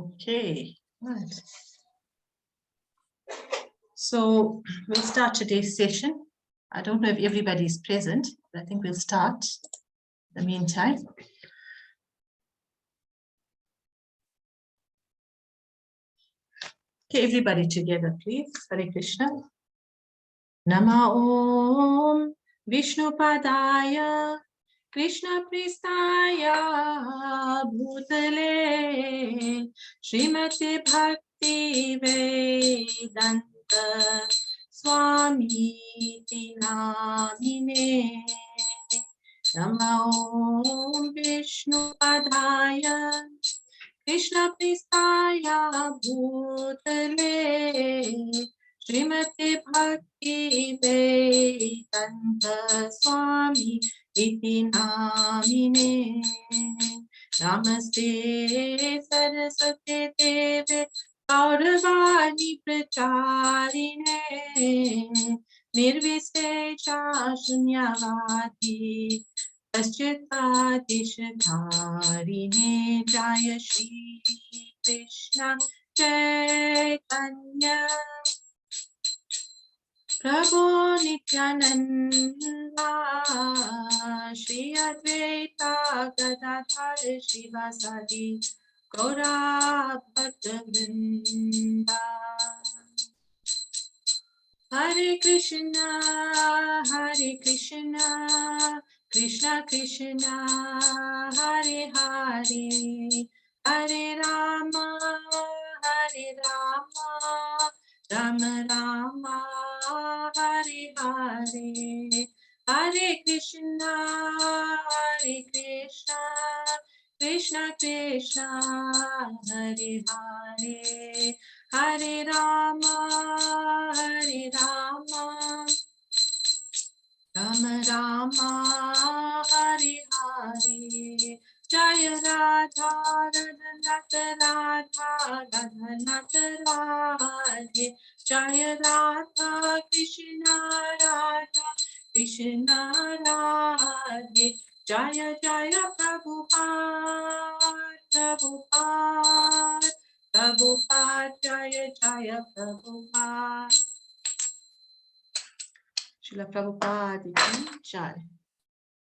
Okay, right. So we'll start today's session. I don't know if everybody is present, but I think we'll start in the meantime. Okay, everybody together, please. Hare Krishna. Nama Om Vishnu Padaya Krishna Pristaya Bhutale Srimati Bhakti Vedanta Swami Namine. Nama Om Vishnu Padaya Krishna Pristaya Bhutale Srimati Bhakti Vedanta Swami Iti Namine. Namaste Saraswati Deve Gauravani Pracharine Nirvisesha Shunyavadi Paschatadishakarine Jaya Shri Krishna Chaitanya Prabhu Nityananda Shri Advaita Gadadhar Shivasadi Gaura Bhaktavrinda. Hare Krishna Krishna Krishna Hare Hare Hare Rama Rama Rama Hare Hare Hare Krishna Krishna Krishna Hare Hare Hare Rama Rama Rama Hare Hare Jaya Radha Radhanata Radha Radhanata Radhe Jaya Radha Krishna Radha Krishna Radhe Jaya Jaya Prabhupada Jaya Jaya Prabhupada. Srila Prabhupada ki Jai.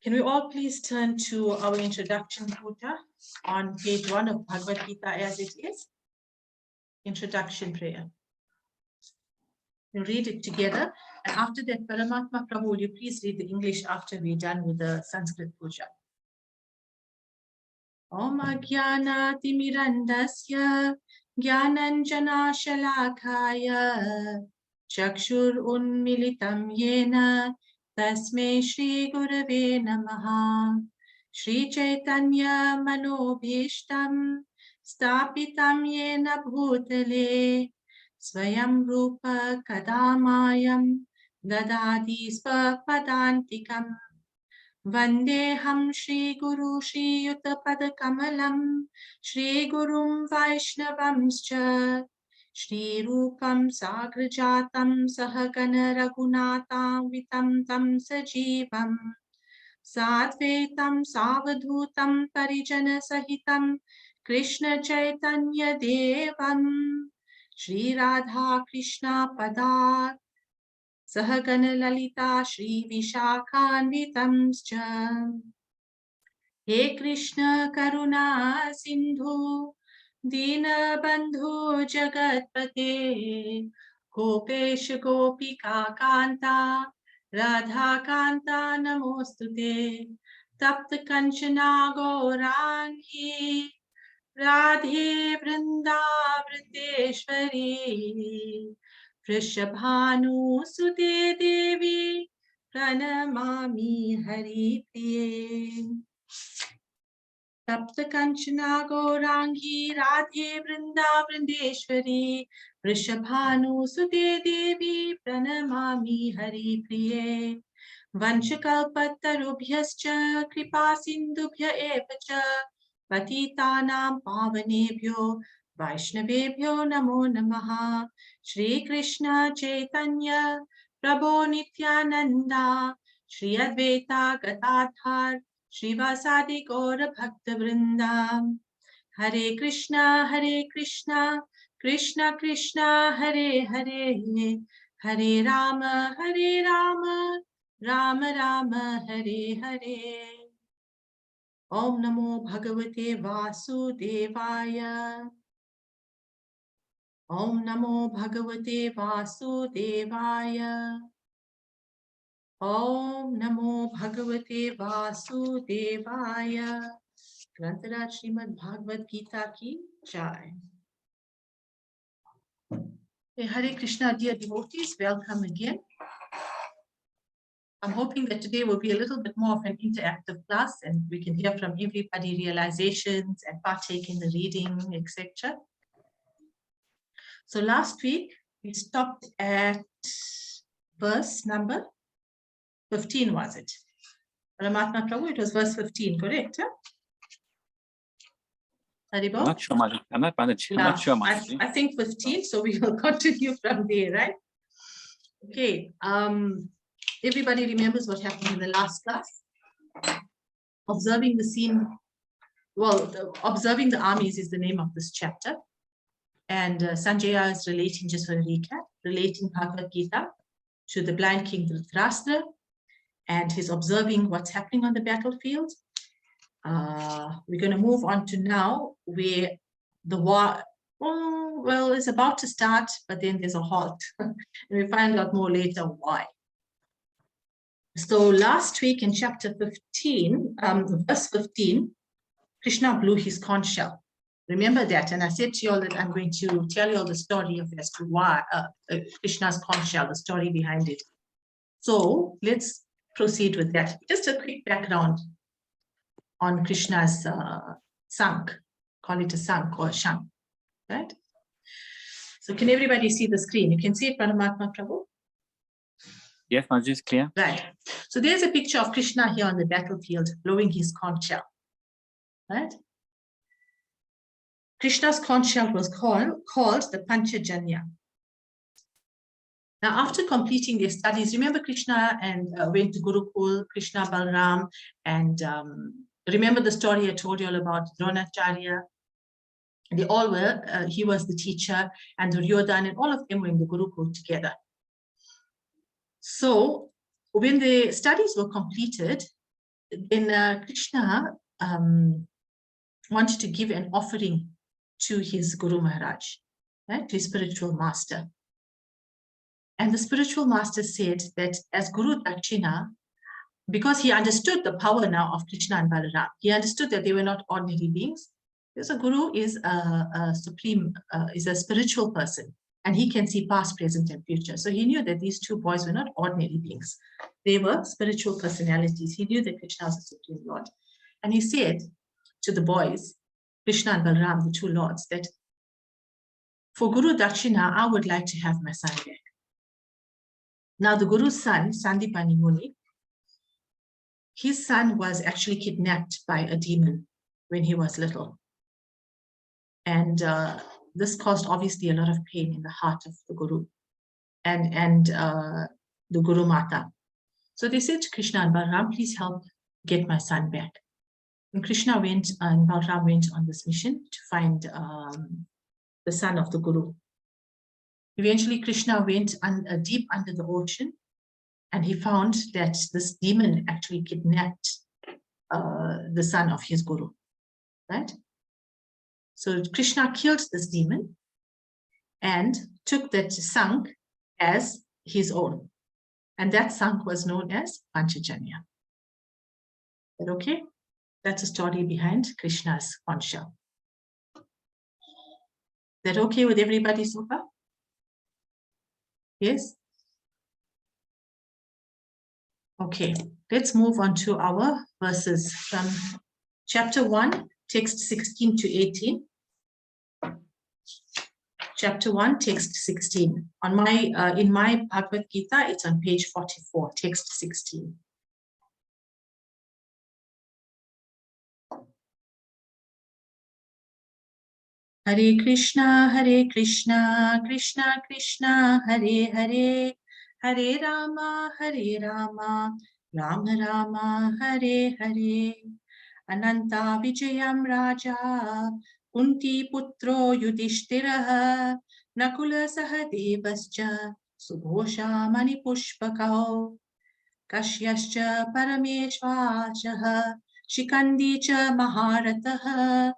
Can we all please turn to our introduction puja on page 1 of Bhagavad Gita as it is? Introduction prayer. We'll read it together. And after that, Paramatma Prabhu, will you please read the English after we're done with the Sanskrit puja? Om Ajnana Timirandasya Jnananjana Shalakaya Chakshur Unmilitam Yena Tasmai Shri Gurave Namaha Shri Chaitanya Manobhishtam Stapitam Yena Bhutale Swayam Rupa Kadamayam Dadadi Svapadantikam Vandeham Shri Guru Shri Yuta Padakamalam Shri Gurum Vaishnavamscha Shri Rupam Sagrajatam Sahagana Raghunatam Vitam Tam Sajivam Sadvetam Savadhutam Parijana Sahitam Krishna Chaitanya Devam Shri Radha Krishna Padar Sahagana Lalita Shri Vishakhanvitamscha. He Krishna Karuna Sindhu Dina Bandhu Jagatpate Gopesh Gopika Kanta Radha Kanta Namostute Tapta Kanchana Gaurangi Radhe Vrindavriteshwari Vrishabhanu Sute Devi Pranamami Hari Priye Tapta Kanchana Gaurangi Radhe Vrindavrindeshwari Vrishabhanu Sute Devi Pranamami Hari Priye Vanchakalpatarubhyascha Kripa Sindubhya Evacha Patitanam Pavanebhyo Vaishnavebhyo Namo Namaha Shri Krishna Chaitanya Prabhu Nityananda Shri Advaita Gadadhar Shrivasadi Gaura Bhakta Vrinda Hare Krishna, Krishna Krishna, Hare Hare, Hare Rama, Rama Rama, Hare Hare. Om Namo Bhagavate Vasudevaya. Om Namo Bhagavate Vasudevaya. Om Namo Bhagavate Vasudevaya. Grantara Srimad Bhagavad Gita ki Jai. Hare Krishna, dear devotees, welcome again. I'm hoping that today will be a little bit more of an interactive class and we can hear from everybody realizations and partake in the reading, etc. So last week, we stopped at verse number 15, was it? Paramatma Prabhu, it was verse 15, correct? Huh? I'm not sure, I'm not sure. I think 15, so we will continue from there, right? Okay. Everybody remembers what happened in the last class? Observing the scene, well, observing the armies is the name of this chapter. And Sanjaya is relating, just for a recap, relating Bhagavad Gita to the blind king Dhritarashtra, and he's observing what's happening on the battlefield. We're going to move on to now where the war, well, it's about to start, but then there's a halt. And we find out more later why. So last week in chapter 15, verse 15, Krishna blew his conch shell. Remember that, and I said to you all that I'm going to tell you all the story of as to why Krishna's conch shell, the story behind it. So let's proceed with that. Just a quick background on Krishna's sank, call it a sank or a shank, right? So can everybody see the screen? You can see it, Paramatma Prabhu? Yes, Mataji, is clear. Right. So there's a picture of Krishna here on the battlefield blowing his conch shell, right? Krishna's conch shell was called the Panchajanya. Now, after completing their studies, remember Krishna and went to Gurukul, Krishna, Balram, and remember the story I told you all about Dronacharya. They all were, he was the teacher, and Duryodhana, and all of them were in the Gurukul together. So when the studies were completed, then Krishna wanted to give an offering to his Guru Maharaj, right, to his spiritual master. And the spiritual master said that as Guru Dakshina, because he understood the power now of Krishna and Balaram, he understood that they were not ordinary beings. Because a guru is a supreme, is a spiritual person, and he can see past, present, and future. So he knew that these two boys were not ordinary beings. They were spiritual personalities. He knew that Krishna was the Supreme Lord. And he said to the boys, Krishna and Balaram, the two lords, that for Guru Dakshina, I would like to have my son back. Now, the Guru's son, Sandipani Muni, his son was actually kidnapped by a demon when he was little. And this caused obviously a lot of pain in the heart of the Guru and the Guru Mata. So they said to Krishna and Balaram, please help get my son back. And Krishna went and Balaram went on this mission to find the son of the Guru. Eventually, Krishna went deep under the ocean, and he found that this demon actually kidnapped the son of his Guru, right? So Krishna killed this demon and took that sank as his own. And that sank was known as Panchajanya. Is that okay? That's a story behind Krishna's conch shell. Is that okay with everybody so far? Yes? Okay, let's move on to our verses from chapter 1, text 16 to 18. Chapter 1, text 16. On my in my Bhagavad Gita, it's on page 44, text 16. Hare Krishna, Krishna Krishna, Hare Hare, Hare Rama, Rama Rama, Hare Hare. Ananta Vijayam Raja, Kunti putro Yudhishthiraha Nakula Sahadevascha Sughosha Manipushpakao Kashyascha Parameshvashaha Shikandi cha Maharataha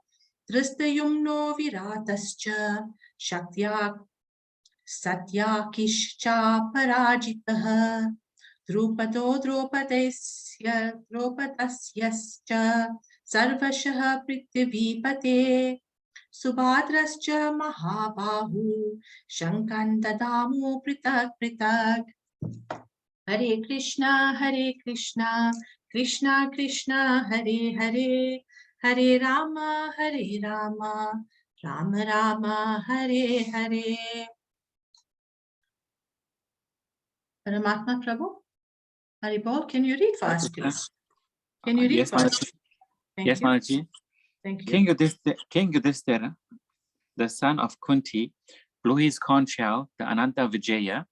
Dristayumno Viratascha Shaktya Satyakishcha Parajitaha Drupado Dropadasya Sarvashaha Prithivipate Subhadrascha Mahabahu Shankan Dadamu Pritak Pritak Hare Krishna, Krishna Krishna, Hare Hare, Hare Rama, Rama Rama, Hare Hare. Paramatma Prabhu, Haribol, can you read for us, please? Can you read Yes, for us? Yes, Mataji. Thank you. King Yudhishthira, the son of Kunti, blew his conch shell, the Ananta Vijaya,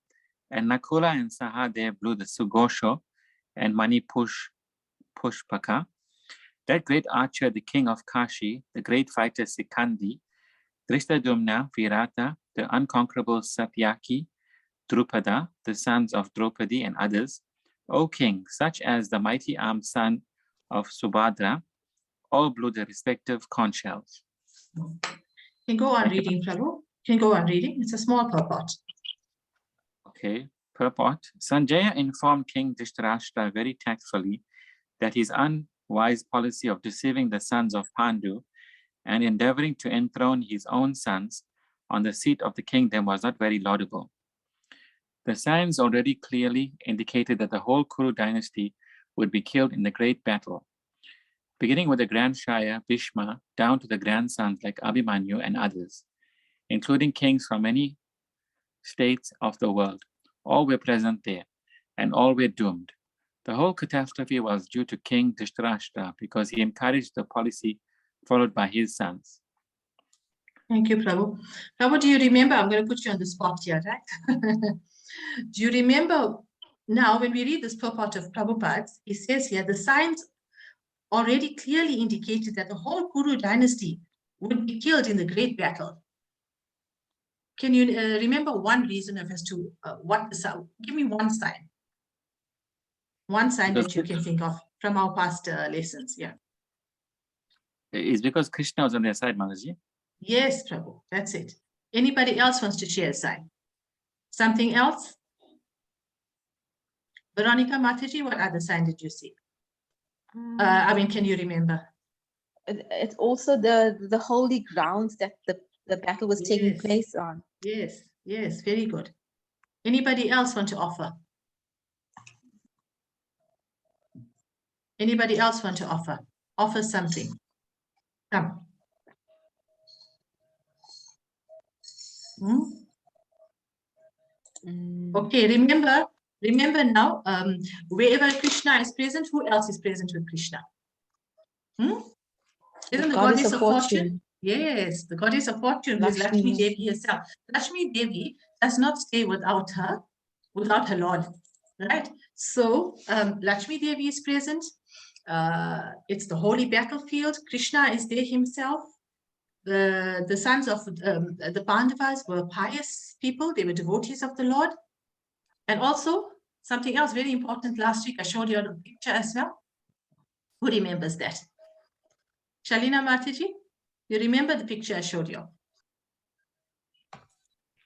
and Nakula and Sahadev blew the Sugosho and Pushpaka. That great archer, the king of Kashi, the great fighter Sikandi, Drishtadyumna, Virata, the unconquerable Satyaki, Drupada, the sons of Draupadi and others, O king, such as the mighty armed son of Subhadra, all blew their respective conch shells. Can go on reading, Prabhu. Can go on reading. It's a small purport. Okay, purport. Sanjaya informed King Dhritarashtra very tactfully that his unwise policy of deceiving the sons of Pandu and endeavoring to enthrone his own sons on the seat of the kingdom was not very laudable. The signs already clearly indicated that the whole Kuru dynasty would be killed in the great battle, beginning with the grandsire Bhishma down to the grandsons like Abhimanyu and others, including kings from many states of the world. All were present there, and all were doomed. The whole catastrophe was due to King Dhritarashtra because he encouraged the policy followed by his sons. Thank you, Prabhu. Prabhu, do you remember? I'm going to put you on the spot here, right? Do you remember now when we read this purport of Prabhupada's, he says here, the signs already clearly indicated that the whole Kuru dynasty would be killed in the great battle. Can you remember one reason as to what the give me one sign. One sign that you can think of from our past lessons, yeah. It's because Krishna was on their side, Mataji. Yes, Prabhu, that's it. Anybody else wants to share a sign? Something else? Veronica, Mataji, what other sign did you see? I mean, can you remember? It's also the holy grounds that the battle was taking place on. Yes, yes, very good. Anybody else want to offer? Anybody else want to offer? Offer something. Come. Okay, remember now, wherever Krishna is present, who else is present with Krishna? Isn't the goddess of fortune? Yes, the goddess of fortune, who is Lakshmi Devi herself. Lakshmi Devi does not stay without her Lord, right? So Lakshmi Devi is present. It's the holy battlefield. Krishna is there himself. The sons of the Pandavas were pious people. They were devotees of the Lord. And also something else very important. Last week I showed you a picture as well. Who remembers that? Shalina Mataji, you remember the picture I showed you?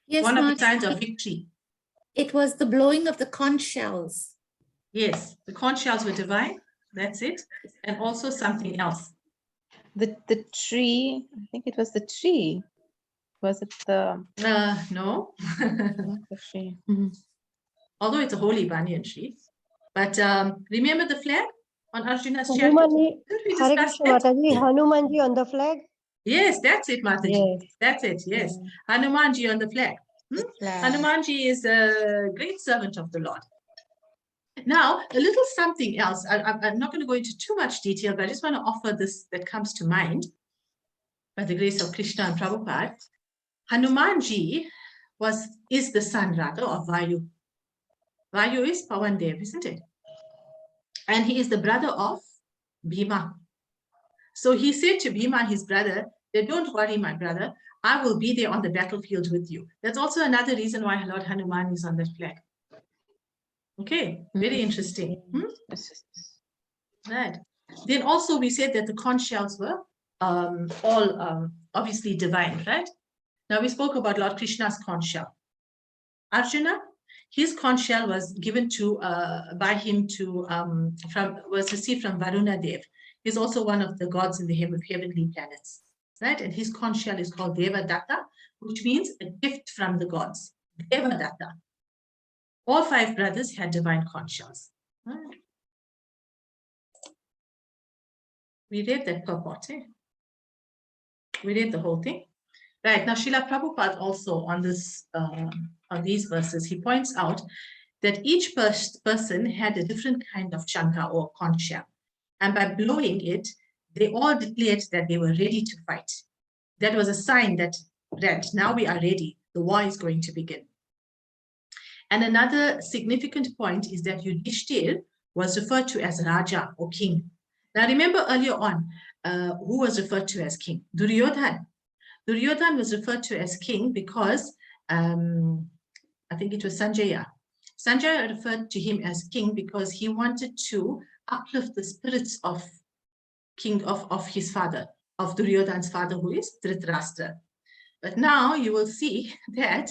Yes, one of the signs of victory. It was the blowing of the conch shells. Yes, the conch shells were divine. That's it. And also something else. The tree, I think it was the tree. Was it the... No. Not the tree. Although it's a holy banyan tree. But remember the flag on Arjuna's chariot? Hare Krishna Mataji, Hanumanji on the flag? Yes, that's it, Mataji. Yes. That's it, yes. Hanumanji on the flag. Hanumanji is a great servant of the Lord. Now, a little something else. I'm not going to go into too much detail, but I just want to offer this that comes to mind by the grace of Krishna and Prabhupada. Hanumanji is the son, rather, of Vayu. Vayu is Pawandev, isn't it? And he is the brother of Bhima. So he said to Bhima, his brother, that don't worry, my brother, I will be there on the battlefield with you. That's also another reason why Lord Hanuman is on that flag. Okay, very interesting. Right. Then also we said that the conch shells were all obviously divine, right? Now we spoke about Lord Krishna's conch shell. Arjuna, his conch shell was given to by him to was received from Varuna Dev. He's also one of the gods in the heavenly planets, right? And his conch shell is called Deva Datta, which means a gift from the gods. Deva Datta. All 5 brothers had divine conch shells. Right. We read that purport. We read the whole thing. Right, now Srila Prabhupada also on this on these verses, he points out that each person had a different kind of chankha or conch shell. And by blowing it, they all declared that they were ready to fight. That was a sign that now we are ready. The war is going to begin. And another significant point is that Yudhishthir was referred to as Raja or king. Now remember earlier on, who was referred to as king? Duryodhan. Duryodhan was referred to as king because I think it was Sanjaya. Sanjaya referred to him as king because he wanted to uplift the spirits of his father, of Duryodhan's father, who is Dhritarashtra. But now you will see that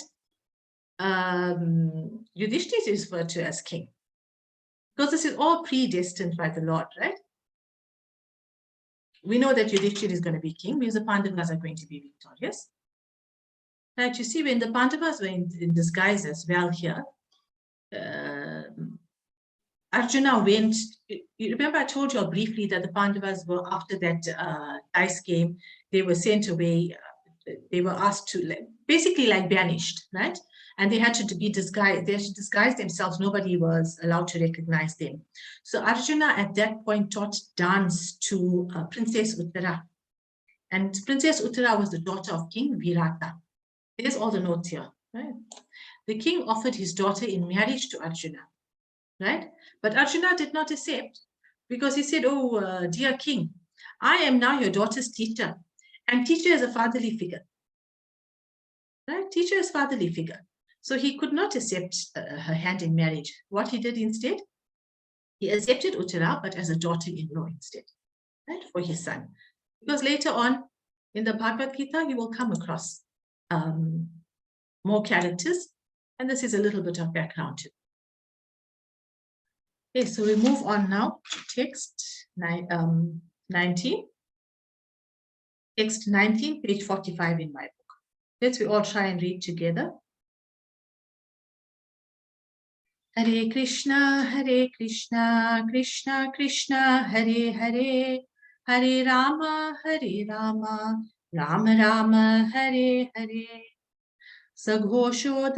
Yudhishthir is referred to as king, because this is all predestined by the Lord, right? We know that Yudhishthir is going to be king because the Pandavas are going to be victorious. Right, you see, when the Pandavas were in disguise as well here, Arjuna went, you remember I told you all briefly that the Pandavas were, after that dice game, they were sent away, they were asked to, basically like banished, right? And they had to be disguised, they had to disguise themselves, nobody was allowed to recognize them. So Arjuna at that point taught dance to Princess Uttara. And Princess Uttara was the daughter of King Virata. There's all the notes here, right? The king offered his daughter in marriage to Arjuna, right? But Arjuna did not accept because he said, oh, dear king, I am now your daughter's teacher, and teacher is a fatherly figure, right? Teacher is fatherly figure. So he could not accept her hand in marriage. What he did instead, he accepted Uttara, but as a daughter-in-law instead, right, for his son. Because later on in the Bhagavad Gita, you will come across more characters, and this is a little bit of background too. Okay, so we move on now to text 19. Text 19, page 45 in my book. Let's we all try and read together. Hare Krishna, Krishna Krishna, Hare Hare, Hare Rama, Rama Rama, Hare Hare. Saghosho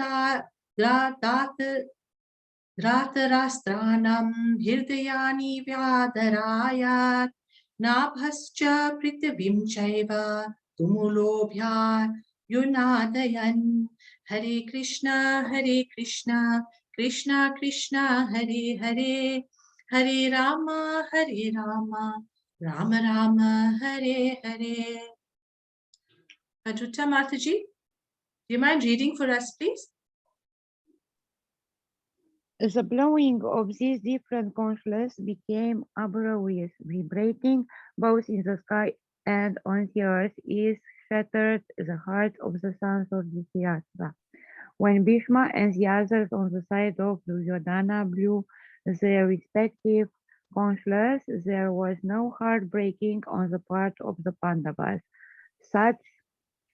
Dhratarastranam Hirdayani Vyadarayat Nabhascha Prithvim Chaiva Tumulobhya Yunadayan. Hare Krishna, Krishna Krishna, Hare Hare, Hare Rama, Rama Rama, Hare Hare. Adruta Mataji, do you mind reading for us, please? The blowing of these different conches became uproarious, vibrating both in the sky and on the earth. It shattered the hearts of the sons of Dhritarashtra. When Bhishma and the others on the side of Duryodhana blew their respective conches, there was no heart-breaking on the part of the Pandavas. Such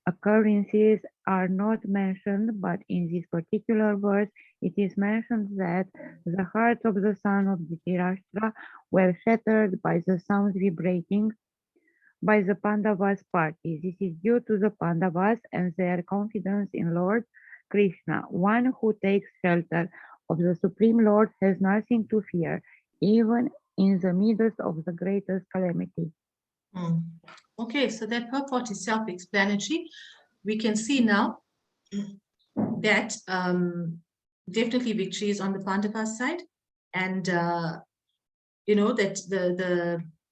occurrences are not mentioned, but in this particular verse, it is mentioned that the hearts of the son of Dhritarashtra were shattered by the sounds vibrating by the Pandavas' party. This is due to the Pandavas and their confidence in Lord Krishna. One who takes shelter of the Supreme Lord has nothing to fear, even in the midst of the greatest calamity. Okay, so that purport is self-explanatory. We can see now that definitely victory is on the Pandavas side, and you know that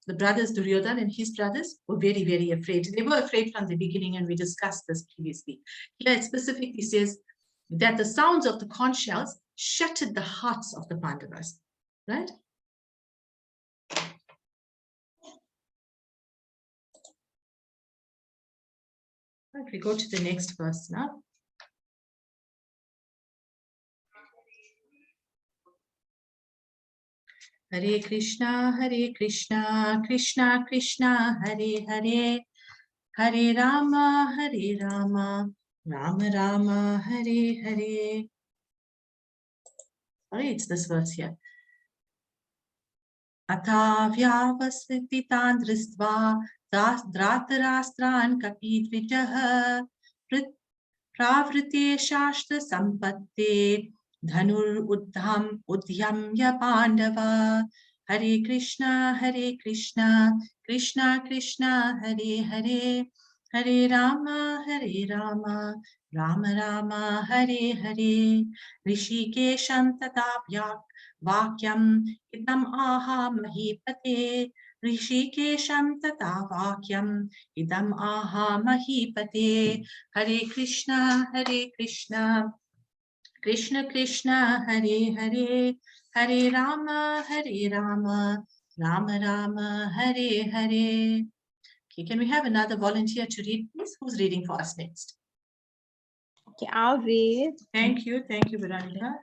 the brothers Duryodhana and his brothers were very, very afraid. They were afraid from the beginning, and we discussed this previously. Here it specifically says that the sounds of the conch shells shattered the hearts of the Pandavas, right? Right, we go to the next verse now. Hare Krishna, Krishna Krishna, Hare Hare, Hare Rama, Rama Rama, Hare Hare. Sorry, it's this verse here. Atha vyavasvititan dristva dhratarastran kapidvijah pravrite shashtra sampatte dhanur udhyamya pandava. Hare Krishna, Krishna Krishna, Hare Hare, Hare Rama, Rama Rama, Hare Hare. Rishikesham tatapyak vakyam idam aha mahipate. Rishikesham tata vakyam idam aha mahipate. Hare Krishna, Krishna Krishna, Hare Hare, Hare Rama, Rama Rama, Hare Hare. Okay, can we have another volunteer to read, please? Who's reading for us next? Okay, I'll read. Thank you, Veronica.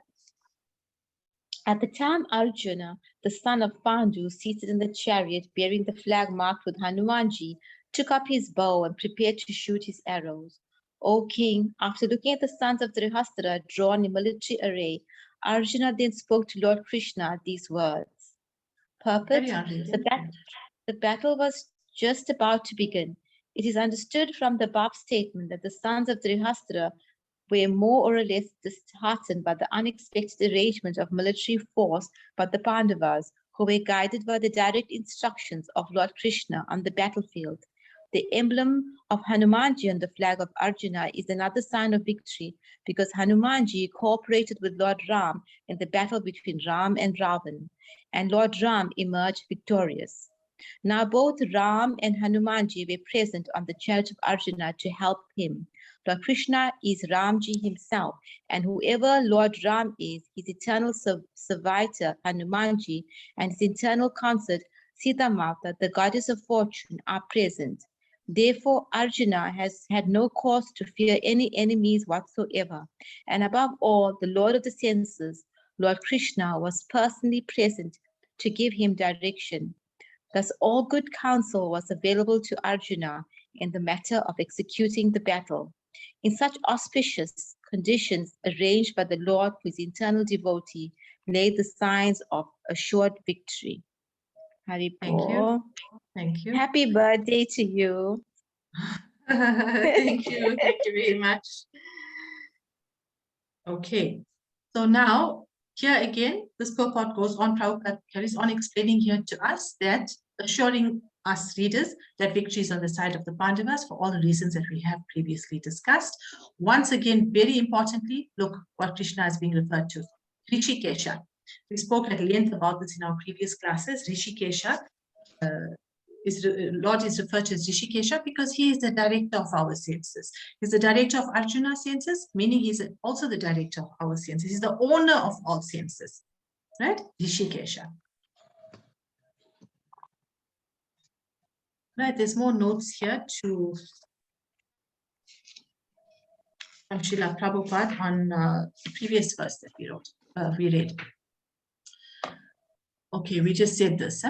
At the time Arjuna, the son of Pandu, seated in the chariot bearing the flag marked with Hanumanji, took up his bow and prepared to shoot his arrows. O king, after looking at the sons of Dhritarashtra drawn in military array, Arjuna then spoke to Lord Krishna these words. Purport: the battle was just about to begin. It is understood from the above statement that the sons of Dhritarashtra were more or less disheartened by the unexpected arrangement of military force by the Pandavas, who were guided by the direct instructions of Lord Krishna on the battlefield. The emblem of Hanumanji on the flag of Arjuna is another sign of victory, because Hanumanji cooperated with Lord Ram in the battle between Ram and Ravan, and Lord Ram emerged victorious. Now both Ram and Hanumanji were present on the chariot of Arjuna to help him. Lord Krishna is Ramji himself, and whoever Lord Ram is, his eternal servitor Hanumanji and his eternal consort Sita Mata, the goddess of fortune, are present. Therefore, Arjuna has had no cause to fear any enemies whatsoever. And above all, the Lord of the senses, Lord Krishna, was personally present to give him direction. Thus, all good counsel was available to Arjuna in the matter of executing the battle. In such auspicious conditions arranged by the Lord, whose eternal devotee, lay the signs of assured victory. Hari Bol. Thank you. Happy birthday to you. Thank you very much. Okay, so now here again, this purport goes on. Prabhupada carries on explaining here to us that, assuring us readers that victory is on the side of the Pandavas for all the reasons that we have previously discussed. Once again, very importantly, look what Krishna is being referred to, Rishikesha. We spoke at length about this in our previous classes. Rishikesha, Lord is referred to as Rishikesha because he is the director of our senses. He's the director of Arjuna's senses, meaning he's also the director of our senses. He's the owner of all senses, right? Rishikesha. Right, there's more notes here from Srila Prabhupada on the previous verse that we read. Okay, we just said this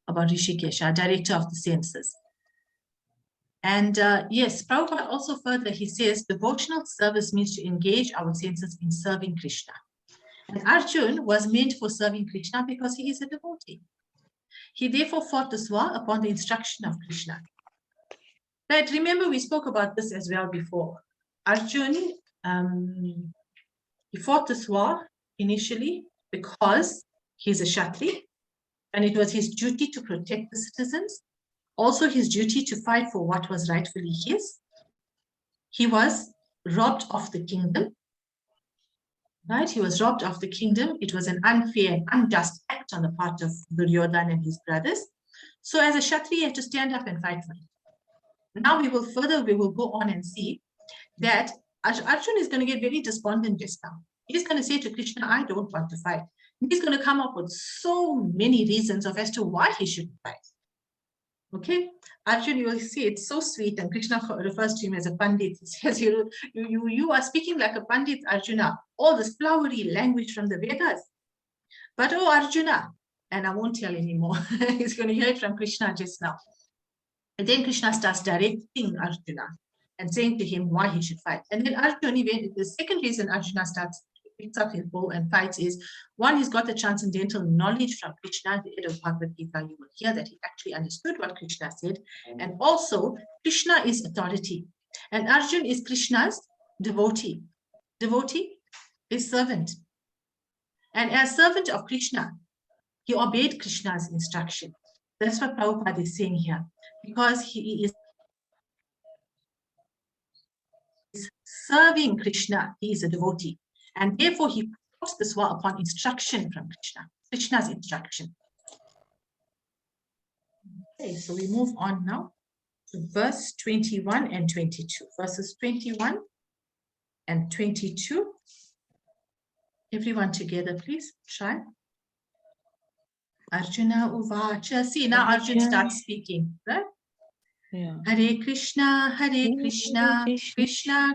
about Rishikesha, director of the senses. And yes, Prabhupada also further, he says, devotional service means to engage our senses in serving Krishna. And Arjuna was meant for serving Krishna because he is a devotee. He therefore fought this war upon the instruction of Krishna. Right, remember we spoke about this as well before. Arjuna, he fought this war initially because he's a Kshatri, and it was his duty to protect the citizens, also his duty to fight for what was rightfully his. He was robbed of the kingdom, right? He was robbed of the kingdom. It was an unfair, unjust act on the part of Duryodhana and his brothers. So as a Kshatriya, you have to stand up and fight for it. Now we will go on and see that Arjuna is going to get very despondent just now. He's going to say to Krishna, I don't want to fight. He's going to come up with so many reasons as to why he should fight. Okay, Arjuna, you will see it's so sweet, and Krishna refers to him as a Pandit. He says, you are speaking like a Pandit, Arjuna, all this flowery language from the Vedas. But oh, Arjuna, and I won't tell anymore. He's going to hear it from Krishna just now. And then Krishna starts directing Arjuna and saying to him why he should fight. And then Arjuna, the second reason Arjuna picks up his bow and fights is, one, he's got the transcendental knowledge from Krishna. At the end of Bhagavad Gita, you will hear that he actually understood what Krishna said. And also, Krishna is authority. And Arjuna is Krishna's devotee. Devotee is servant. And as servant of Krishna, he obeyed Krishna's instruction. That's what Prabhupada is saying here. Because he is serving Krishna, he is a devotee. And therefore, he puts this war upon instruction from Krishna, Krishna's instruction. Okay, so we move on now to verse 21 and 22. Verses 21 and 22. Everyone together, please. Try. Arjuna Uvacha. See, now Arjuna starts speaking, right? Yeah. Hare Krishna, Krishna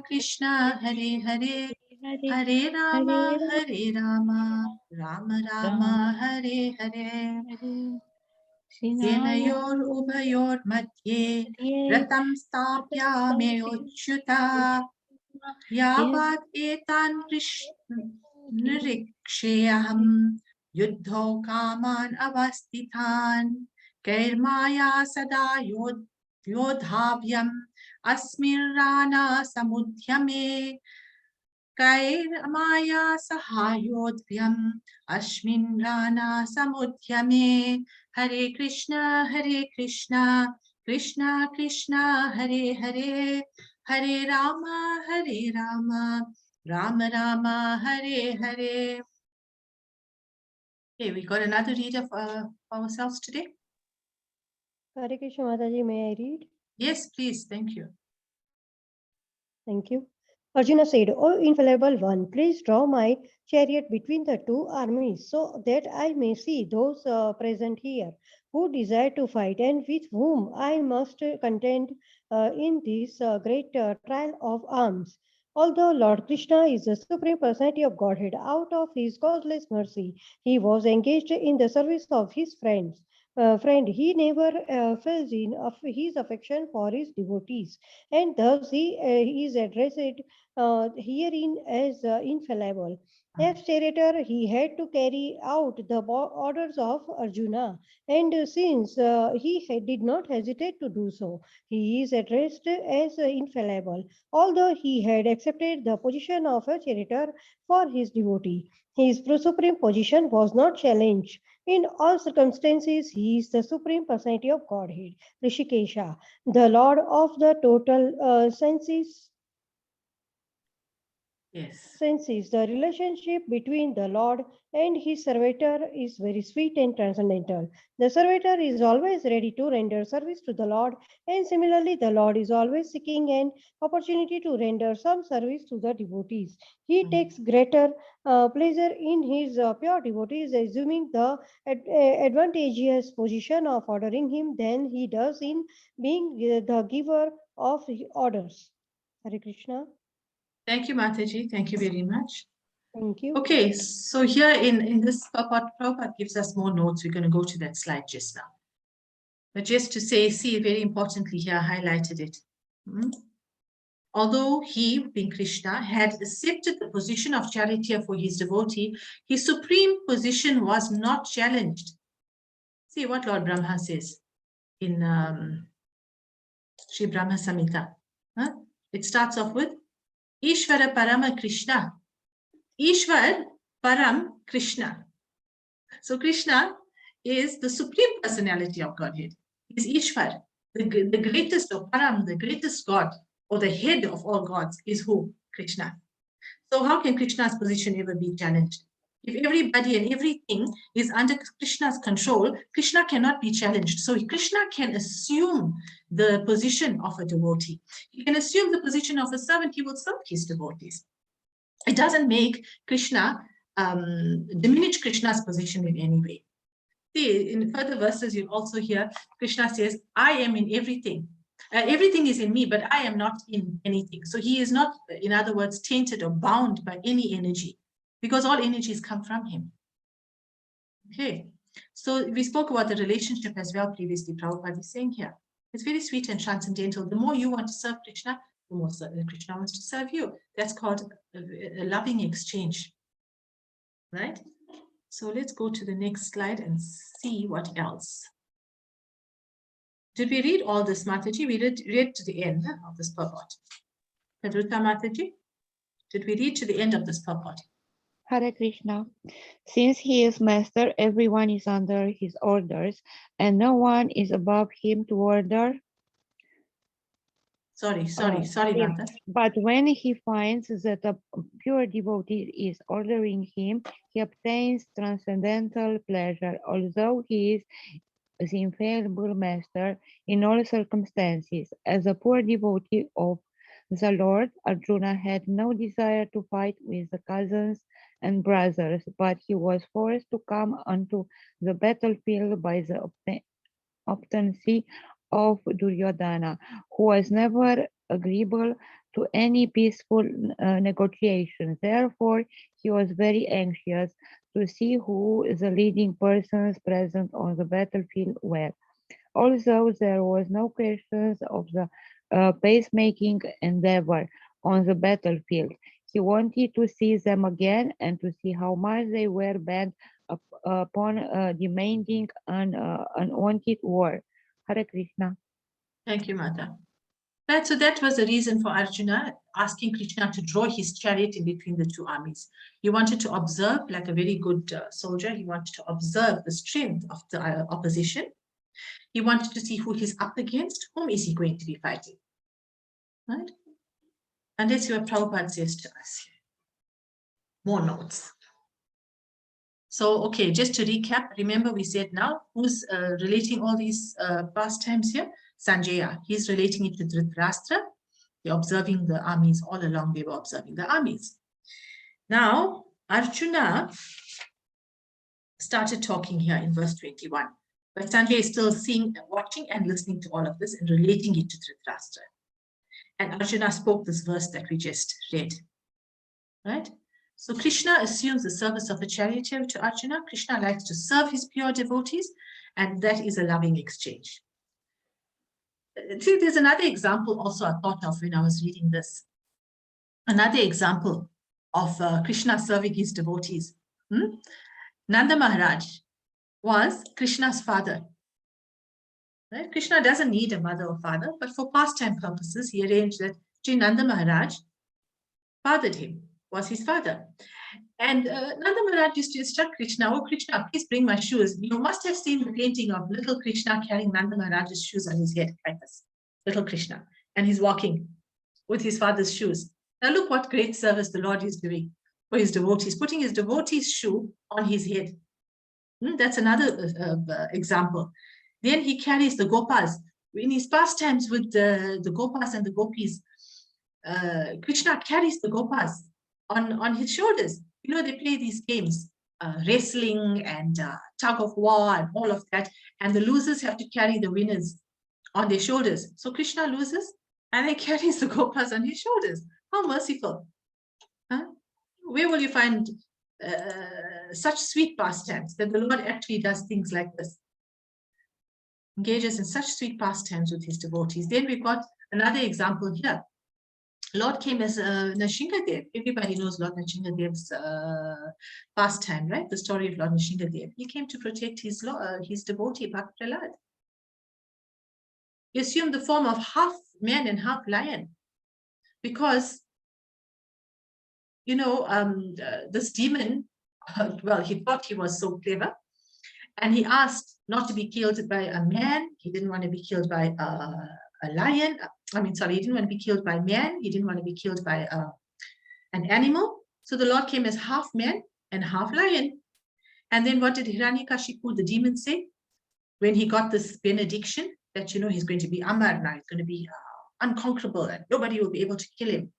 Krishna, Hare Hare. Hare Rama, Rama Rama, Hare Hare. Senayor Ubhayor Madhye, Ratam Stapya Meyochyuta, Yavat Etan Nirikshayaham, Yuddho Kaman Avastithan, Kairmaya Sada Yodhavyam, Asmirana Samudhyame, Kairmaya Sahayodvyam, Ashmin Rana Samudhyame. Hare Krishna, Krishna Krishna, Hare Hare. Hare Rama, Rama Rama, Hare Hare. Okay, we got another reader for ourselves today. Hare Krishna Mataji, may I read? Yes, please. Thank you. Thank you. Arjuna said, O infallible one, please draw my chariot between the two armies so that I may see those present here who desire to fight and with whom I must contend in this great trial of arms. Although Lord Krishna is the Supreme Personality of Godhead, out of his causeless mercy, he was engaged in the service of his friend. He never fails in his affection for his devotees, and thus he is addressed herein as infallible. As charioteer, he had to carry out the orders of Arjuna, and since did not hesitate to do so, he is addressed as infallible. Although he had accepted the position of a charioteer for his devotee, his supreme position was not challenged. In all circumstances, he is the Supreme Personality of Godhead, Rishikesha, the Lord of the total senses. Yes. The relationship between the Lord and his servitor is very sweet and transcendental. The servitor is always ready to render service to the Lord, and similarly, the Lord is always seeking an opportunity to render some service to the devotees. He takes greater pleasure in his pure devotees, assuming the advantageous position of ordering him than he does in being the giver of orders. Hare Krishna. Thank you, Mataji. Thank you very much. Thank you. Okay, so here in this Prabhupada gives us more notes. We're going to go to that slide just now. But just to say, see, very importantly here, I highlighted it. Although he, being Krishna, had accepted the position of charioteer for his devotee, his supreme position was not challenged. See what Lord Brahma says in Sri Brahma Samhita. It starts off with Ishvara Parama Krishna. Ishvar Param Krishna. So Krishna is the Supreme Personality of Godhead. He is Ishvar, the greatest of Param, the greatest God, or the head of all gods is who? Krishna. So how can Krishna's position ever be challenged? If everybody and everything is under Krishna's control, Krishna cannot be challenged. So Krishna can assume the position of a devotee. He can assume the position of a servant. He will serve his devotees. It doesn't make Krishna, diminish Krishna's position in any way. See, in further verses, you'll also hear Krishna says, I am in everything. Everything is in me, but I am not in anything. So he is not, in other words, tainted or bound by any energy, because all energies come from him. Okay, so we spoke about the relationship as well previously. Prabhupada is saying here, it's very sweet and transcendental. The more you want to serve Krishna, the more Krishna wants to serve you. That's called a loving exchange, right? So let's go to the next slide and see what else. Did we read all this, Mataji? We read to the end of this purport. Padruta Mataji, did we read to the end of this purport? Hare Krishna. Since he is master, everyone is under his orders, and no one is above him to order. Sorry, Mata. But when he finds that a pure devotee is ordering him, he obtains transcendental pleasure, although he is the infallible master in all circumstances. As a poor devotee of the Lord, Arjuna had no desire to fight with the cousins and brothers, but he was forced to come onto the battlefield by the obstinacy of Duryodhana, who was never agreeable to any peaceful negotiation. Therefore, he was very anxious to see who the leading persons present on the battlefield were. Although there was no question of the peacemaking endeavor on the battlefield, he wanted to see them again and to see how much they were bent upon demanding an unwanted war. Hare Krishna. Thank you, Mata. Right, so that was the reason for Arjuna asking Krishna to draw his chariot in between the two armies. He wanted to observe, like a very good soldier, he wanted to observe the strength of the opposition. He wanted to see who he's up against, whom is he going to be fighting, right? And let's see what Prabhupada says to us. More notes. So, okay, just to recap, remember we said now, who's relating all these pastimes here? Sanjaya. He's relating it to Dhritarashtra. They're observing the armies all along. They were observing the armies. Now, Arjuna started talking here in verse 21. But Sanjaya is still seeing, watching and listening to all of this and relating it to Dhritarashtra. And Arjuna spoke this verse that we just read, right? So Krishna assumes the service of a charioteer to Arjuna. Krishna likes to serve his pure devotees, and that is a loving exchange. See, there's another example also I thought of when I was reading this. Another example of Krishna serving his devotees. Nanda Maharaj was Krishna's father. Right? Krishna doesn't need a mother or father, but for pastime purposes, he arranged that Sri Nanda Maharaj fathered him, was his father. And Nanda Maharaj used to instruct Krishna, oh Krishna, please bring my shoes. You must have seen the painting of little Krishna carrying Nanda Maharaj's shoes on his head, like this, little Krishna. And he's walking with his father's shoes. Now look what great service the Lord is doing for his devotees, putting his devotee's shoe on his head. That's another example. Then he carries the gopas. In his pastimes with the gopas and the gopis, Krishna carries the gopas on his shoulders. You know, they play these games, wrestling and tug of war and all of that. And the losers have to carry the winners on their shoulders. So Krishna loses and then carries the gopas on his shoulders. How merciful. Huh? Where will you find such sweet pastimes that the Lord actually does things like this? Engages in such sweet pastimes with his devotees. Then we've got another example here. Lord came as Nrsimhadev. Everybody knows Lord Nrsimhadev's pastime, right? The story of Lord Nrsimhadev. He came to protect his devotee, Bhakt Prahlad. He assumed the form of half man and half lion because, you know, this demon, well, he thought he was so clever, and he asked not to be killed by a man. He didn't want to be killed by a lion. He didn't want to be killed by man. He didn't want to be killed by an animal. So the Lord came as half man and half lion. And then what did Hiranyakashipu, the demon, say? When he got this benediction that, he's going to be Amar now, he's going to be unconquerable and nobody will be able to kill him.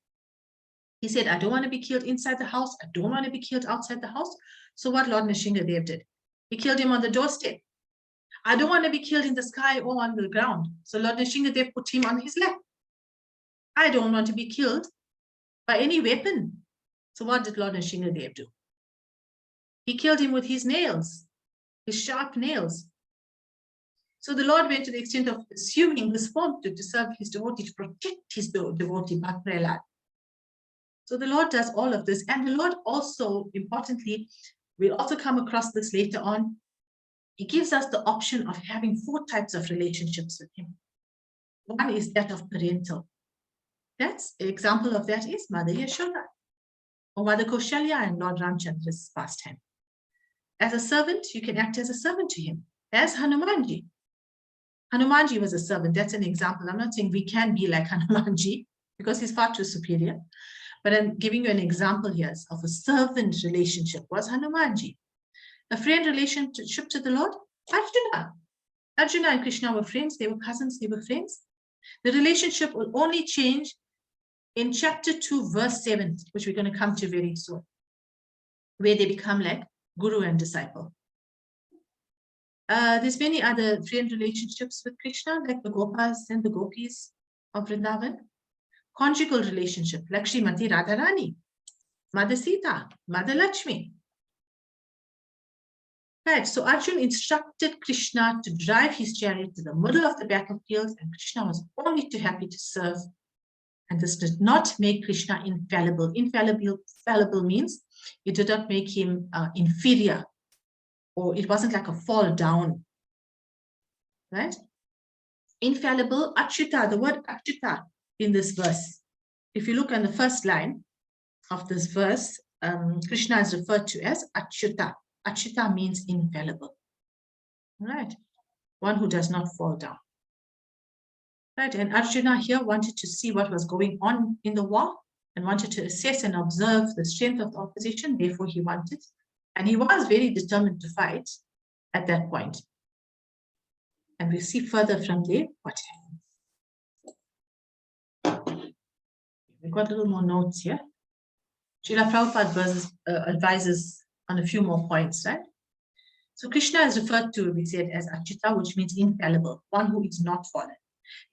He said, I don't want to be killed inside the house. I don't want to be killed outside the house. So what Lord Nrsimhadev did? He killed him on the doorstep. I don't want to be killed in the sky or on the ground. So Lord Nrsimhadev put him on his lap. I don't want to be killed by any weapon. So what did Lord Nrsimhadev do? He killed him with his nails, his sharp nails. So the Lord went to the extent of assuming this form to serve his devotee, to protect his devotee, Bhakti. So the Lord does all of this. And the Lord also, importantly, we'll also come across this later on. He gives us the option of having 4 types of relationships with him. One is that of parental. That's an example of that is Mother Yashoda or Mother Kaushalya and Lord Ramchandra's pastime. As a servant, you can act as a servant to him, as Hanumanji. Hanumanji was a servant. That's an example. I'm not saying we can be like Hanumanji because he's far too superior. But I'm giving you an example here of a servant relationship was Hanumanji. A friend relationship to the Lord, Arjuna. Arjuna and Krishna were friends. They were cousins. They were friends. The relationship will only change in chapter 2, verse 7, which we're going to come to very soon, where they become like guru and disciple. There's many other friend relationships with Krishna, like the Gopas and the Gopis of Vrindavan. Conjugal relationship, like Srimati Radharani, Mother Sita, Mother Lakshmi. Right, so Arjuna instructed Krishna to drive his chariot to the middle of the battlefield, and Krishna was only too happy to serve. And this did not make Krishna infallible. Infallible means it did not make him inferior, or it wasn't like a fall down. Right? Infallible, Achyuta, the word Achyuta in this verse. If you look on the first line of this verse, Krishna is referred to as Achyuta. Achyuta means infallible. Right? One who does not fall down. Right? And Arjuna here wanted to see what was going on in the war and wanted to assess and observe the strength of the opposition. Therefore, he wanted, and he was very determined to fight at that point. And we'll see further from there what happens. We've got a little more notes here. Srila Prabhupada advises on a few more points, right? So Krishna is referred to, we said, as Achyuta, which means infallible, one who is not fallen.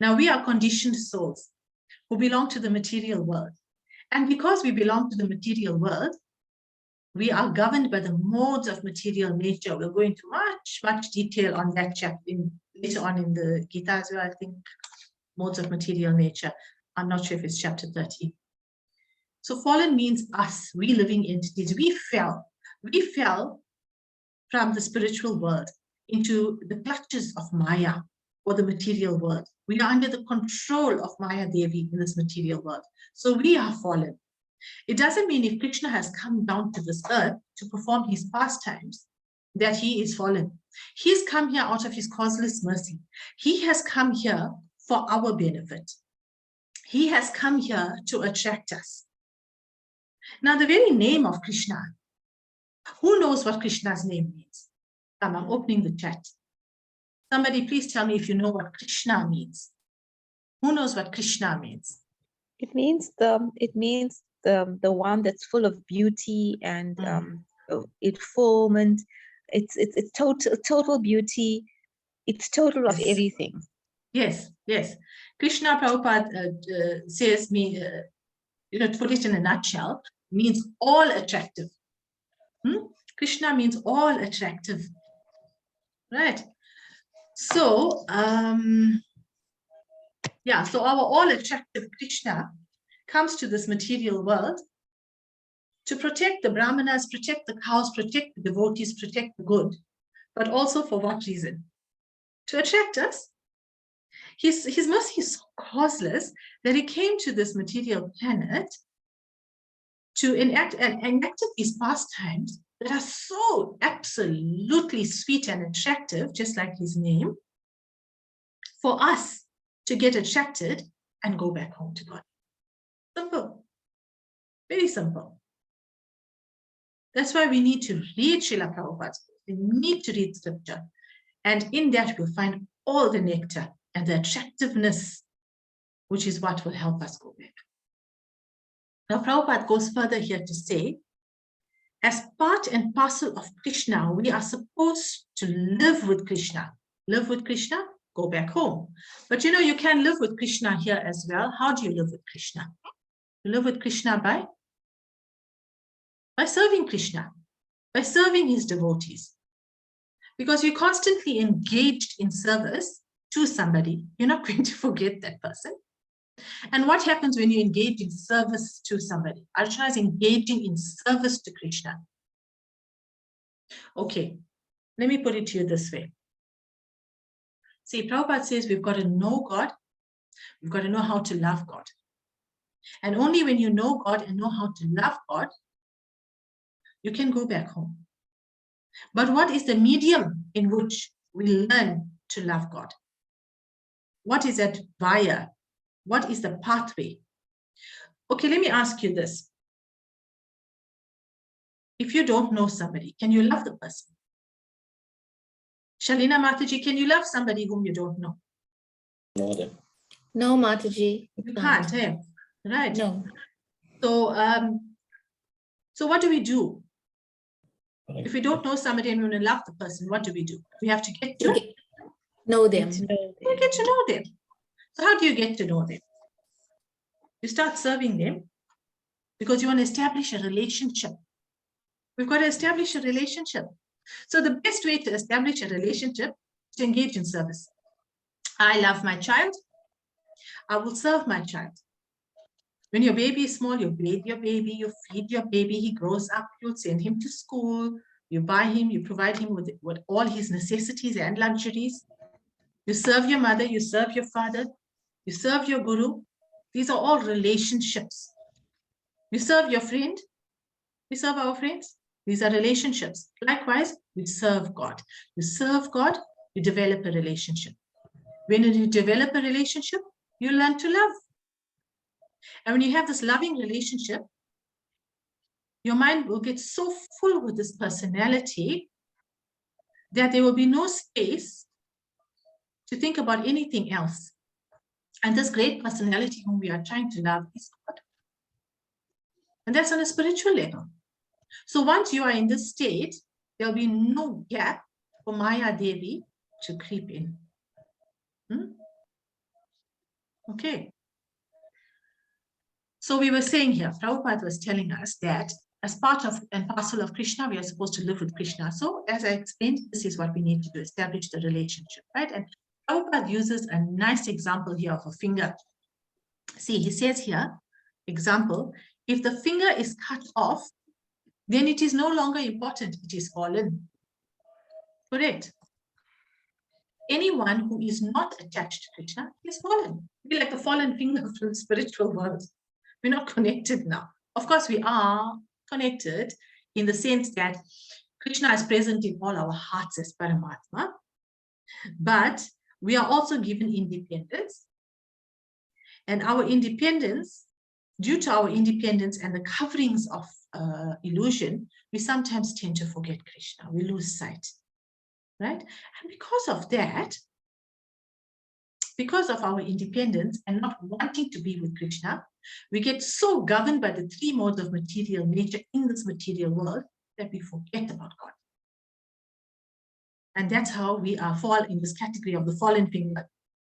Now we are conditioned souls who belong to the material world. And because we belong to the material world, we are governed by the modes of material nature. We'll go into much detail on that chapter later on in the Gita as well, I think, modes of material nature. I'm not sure if it's chapter 30. So fallen means us, we living entities. We fell from the spiritual world into the clutches of Maya or the material world. We are under the control of Maya Devi in this material world. So we are fallen. It doesn't mean if Krishna has come down to this earth to perform his pastimes that he is fallen. He's come here out of his causeless mercy. He has come here for our benefit. He has come here to attract us. Now, the very name of Krishna, who knows what Krishna's name means? I'm opening the chat. Somebody please tell me if you know what Krishna means. Who knows what Krishna means? It means the one that's full of beauty and fulfillment. It's total beauty. It's total of everything. Yes. Krishna, Prabhupada says, to put it in a nutshell, means all attractive. Krishna means all attractive. Right. So, so our all attractive Krishna comes to this material world to protect the brahmanas, protect the cows, protect the devotees, protect the good, but also for what reason? To attract us. His mercy is so causeless that he came to this material planet to enact these pastimes that are so absolutely sweet and attractive, just like his name, for us to get attracted and go back home to God. Simple. Very simple. That's why we need to read Srila Prabhupada's book. We need to read scripture. And in that, we'll find all the nectar and the attractiveness, which is what will help us go back. Now, Prabhupada goes further here to say, as part and parcel of Krishna, we are supposed to live with Krishna. Live with Krishna, go back home. But you know, you can live with Krishna here as well. How do you live with Krishna? You live with Krishna by serving Krishna, by serving his devotees. Because you're constantly engaged in service to somebody, you're not going to forget that person. And what happens when you engage in service to somebody? Arjuna is engaging in service to Krishna. Okay, let me put it to you this way. See, Prabhupada says we've got to know God, we've got to know how to love God. And only when you know God and know how to love God, you can go back home. But what is the medium in which we learn to love God? What is that via? What is the pathway? Okay, let me ask you this. If you don't know somebody, can you love the person? Shalina Mataji, can you love somebody whom you don't know? No, Mataji. You can't, eh? Right? No. So what do we do? If we don't know somebody and we want to love the person, what do? We have to get to Know them. We get to know them. So how do you get to know them? You start serving them because you want to establish a relationship. We've got to establish a relationship. So the best way to establish a relationship is to engage in service. I love my child. I will serve my child. When your baby is small, you bathe your baby, you feed your baby, he grows up, you'll send him to school, you buy him, you provide him with all his necessities and luxuries. You serve your mother, you serve your father, you serve your guru. These are all relationships. You serve your friend, we serve our friends. These are relationships. Likewise, we serve God. You serve God, you develop a relationship. When you develop a relationship, you learn to love. And when you have this loving relationship, your mind will get so full with this personality that there will be no space to think about anything else. And this great personality whom we are trying to love is God. And that's on a spiritual level. So once you are in this state, there'll be no gap for Maya Devi to creep in. Okay. So we were saying here, Prabhupada was telling us that as part of and parcel of Krishna, we are supposed to live with Krishna. So as I explained, this is what we need to do, establish the relationship, right? And Prabhupada uses a nice example here of a finger. See, he says here, example, if the finger is cut off, then it is no longer important, it is fallen. Correct. Anyone who is not attached to Krishna is fallen. Be like a fallen finger from the spiritual world. We're not connected now. Of course, we are connected in the sense that Krishna is present in all our hearts as Paramatma, but we are also given independence. And our independence, due to our independence and the coverings of illusion, we sometimes tend to forget Krishna. We lose sight, right? And because of that, because of our independence and not wanting to be with Krishna, we get so governed by the three modes of material nature in this material world that we forget about God. And that's how we are fall in this category of the fallen finger.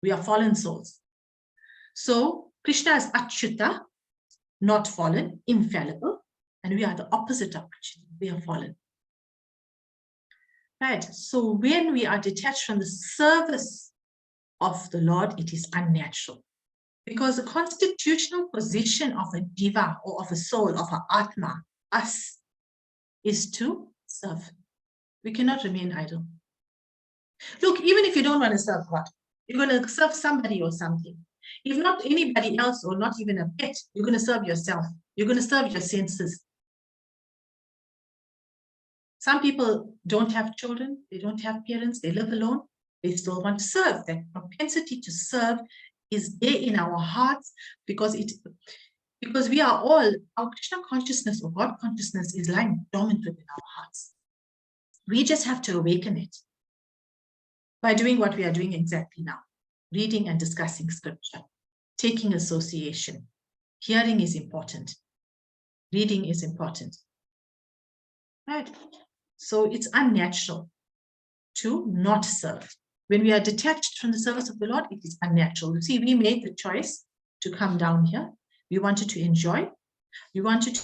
We are fallen souls. So Krishna is Achyuta, not fallen, infallible, and we are the opposite of Achyuta. We are fallen. Right. So when we are detached from the service of the Lord, it is unnatural. Because the constitutional position of a diva or of a soul, of an atma, us, is to serve. We cannot remain idle. Look, even if you don't want to serve God, you're going to serve somebody or something. If not anybody else or not even a pet, you're going to serve yourself. You're going to serve your senses. Some people don't have children, they don't have parents, they live alone, they still want to serve. That propensity to serve is there in our hearts because Because we are all, our Krishna consciousness or God consciousness is lying dormant within our hearts. We just have to awaken it by doing what we are doing exactly now. Reading and discussing scripture, taking association. Hearing is important. Reading is important. Right? So it's unnatural to not serve. When we are detached from the service of the Lord, it is unnatural. You see, we made the choice to come down here. We wanted to enjoy. We wanted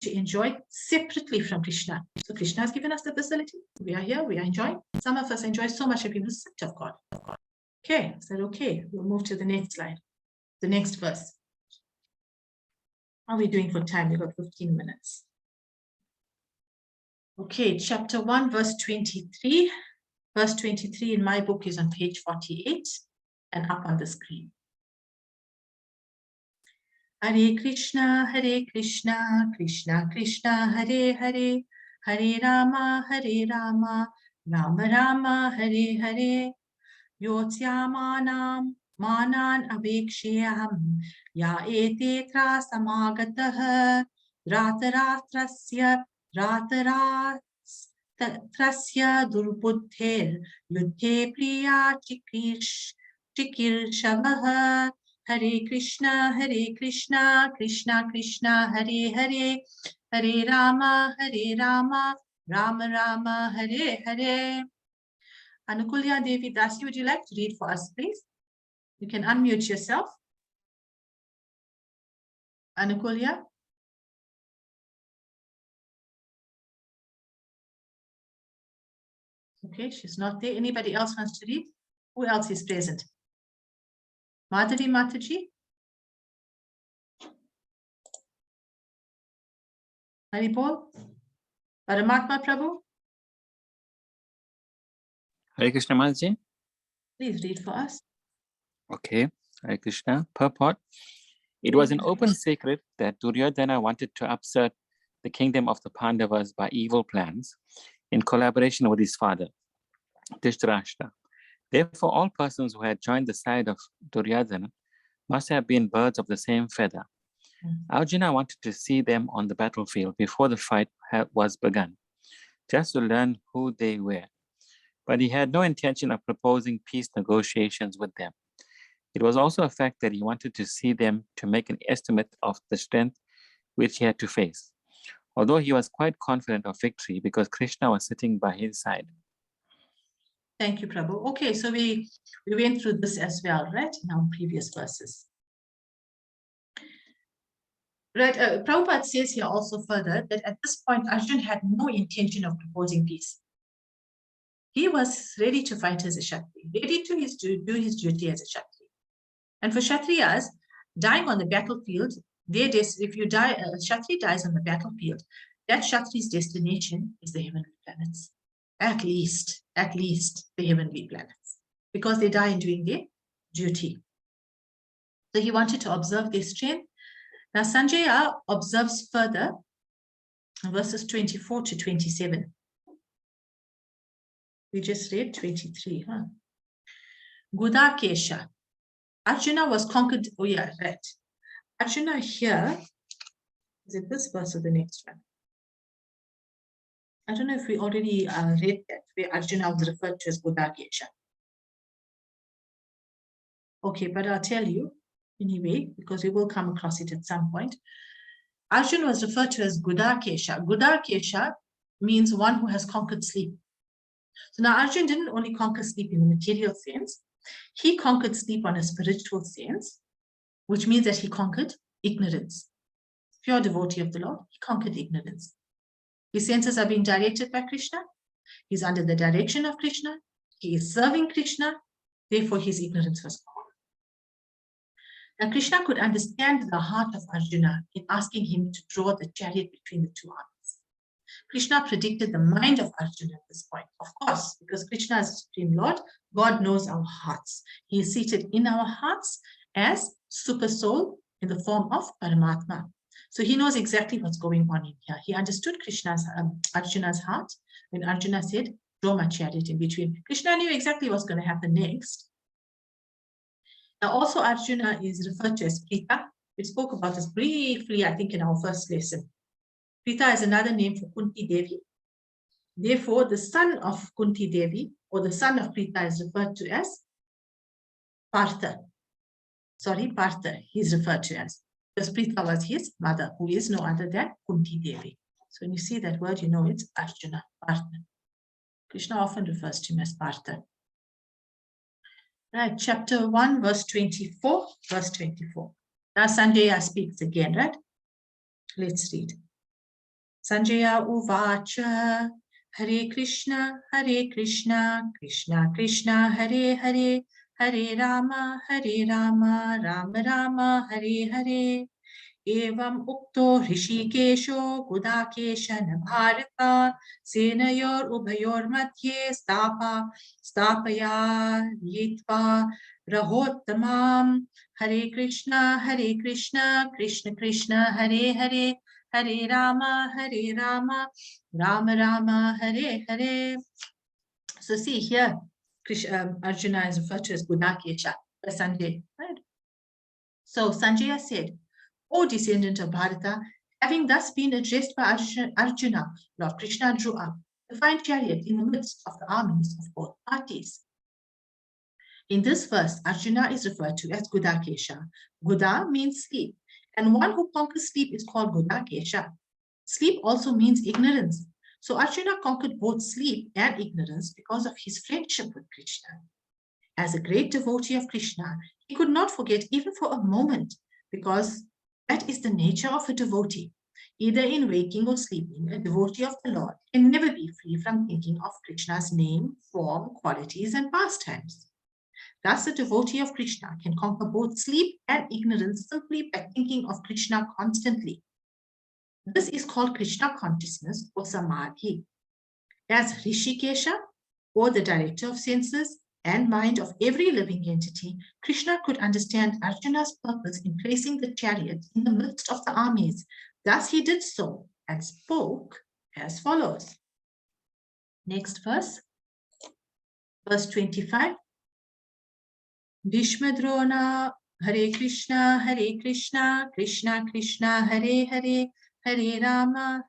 to enjoy separately from Krishna. So Krishna has given us the facility. We are here, we are enjoying. Some of us enjoy so much that we lose sight of God. Okay, I said, okay, we'll move to the next slide, the next verse. How are we doing for time? We've got 15 minutes. Okay, chapter 1, verse 23. Verse 23 in my book is on page 48 and up on the screen. Hare Krishna, Krishna Krishna, Hare Hare, Hare Rama, Rama Rama, Hare Hare. Yotyamanam manan abhikshayam ya etetra samagataha rataratrasya durbuddhir yuddhe priya chikirshavah. Hare Krishna, Krishna Krishna, Hare Hare, Hare Rama, Rama Rama, Hare Hare. Anukulya Devi, Dasi, would you like to read for us, please? You can unmute yourself. Anukulya. Okay, she's not there. Anybody else wants to read? Who else is present? Madhavi Mataji? Haribol? Paramatma Prabhu? Hare Krishna Maharaj. Please read for us. Okay, Hare Krishna. Purport. It was an open secret that Duryodhana wanted to upset the kingdom of the Pandavas by evil plans in collaboration with his father, Dhritarashtra. Therefore, all persons who had joined the side of Duryodhana must have been birds of the same feather. Arjuna wanted to see them on the battlefield before the fight was begun, just to learn who they were. But he had no intention of proposing peace negotiations with them. It was also a fact that he wanted to see them to make an estimate of the strength which he had to face, although he was quite confident of victory because Krishna was sitting by his side. Thank you, Prabhu. Okay, so we went through this as well, right, in our previous verses. Right, Prabhupada says here also further that at this point, Arjuna had no intention of proposing peace. He was ready to fight as a Kshatriya, ready to do his duty as a Kshatriya. And for Kshatriyas, dying on the battlefield, if you die, a Kshatriya dies on the battlefield, that Kshatriya's destination is the heavenly planets. At least the heavenly planets, because they die in doing their duty. So he wanted to observe their strength. Now Sanjaya observes further verses 24 to 27. We just read 23, huh? Gudakesha. Arjuna was conquered. Oh yeah, right. Arjuna here, is it this verse or the next one? I don't know if we already read that, where Arjuna was referred to as Gudakesha. Okay, but I'll tell you anyway, because we will come across it at some point. Arjuna was referred to as Gudakesha. Gudakesha means one who has conquered sleep. So now Arjuna didn't only conquer sleep in the material sense, he conquered sleep on a spiritual sense, which means that he conquered ignorance. Pure devotee of the Lord, he conquered ignorance. His senses are being directed by Krishna. He's under the direction of Krishna. He is serving Krishna. Therefore, his ignorance was gone. Now, Krishna could understand the heart of Arjuna in asking him to draw the chariot between the two armies. Krishna predicted the mind of Arjuna at this point, of course, because Krishna is the Supreme Lord. God knows our hearts. He is seated in our hearts as Super Soul in the form of Paramatma. So he knows exactly what's going on in here. He understood Arjuna's heart when Arjuna said, draw my chariot in between. Krishna knew exactly what's going to happen next. Now also Arjuna is referred to as Prita. We spoke about this briefly, I think, in our first lesson. Prita is another name for Kunti Devi. Therefore, the son of Kunti Devi, or the son of Prita, is referred to as Partha. Sorry, Partha, he's referred to as. Because Prita was his mother, who is no other than Kunti Devi. So when you see that word, you know it's Arjuna, Partha. Krishna often refers to him as Partha. Right, chapter 1, verse 24, verse 24. Now Sanjaya speaks again, right? Let's read. Sanjaya uvacha, Hare Krishna, Krishna Krishna, Hare Hare, Hare Rama, Rama Rama, Hare Hare. Evam ukto Hrishikesho Gudakeshan Bharata Senayor Ubhayor Madhye Stapaya Yitva Rahottamam. Hare Krishna, Krishna Krishna, Hare Hare, Hare Rama, Rama Rama, Hare Hare. So see here, Arjuna is referred to as Gudakesha by Sanjay, right? So Sanjaya said, O descendant of Bharata, having thus been addressed by Arjuna, Lord Krishna drew up the fine chariot in the midst of the armies of both parties. In this verse, Arjuna is referred to as Gudakesha. Guda means sleep, and one who conquers sleep is called Gudakesha. Sleep also means ignorance. So Arjuna conquered both sleep and ignorance because of his friendship with Krishna. As a great devotee of Krishna, he could not forget even for a moment, because that is the nature of a devotee. Either in waking or sleeping, a devotee of the Lord can never be free from thinking of Krishna's name, form, qualities, and pastimes. Thus, a devotee of Krishna can conquer both sleep and ignorance simply by thinking of Krishna constantly. This is called Krishna consciousness or samadhi. As Hrishikesha, or the director of senses and mind of every living entity, Krishna could understand Arjuna's purpose in placing the chariot in the midst of the armies. Thus he did so and spoke as follows. Next verse, verse 25. Bhishmadrona, Hare Krishna, Krishna Krishna, Hare Hare, Hare Rama,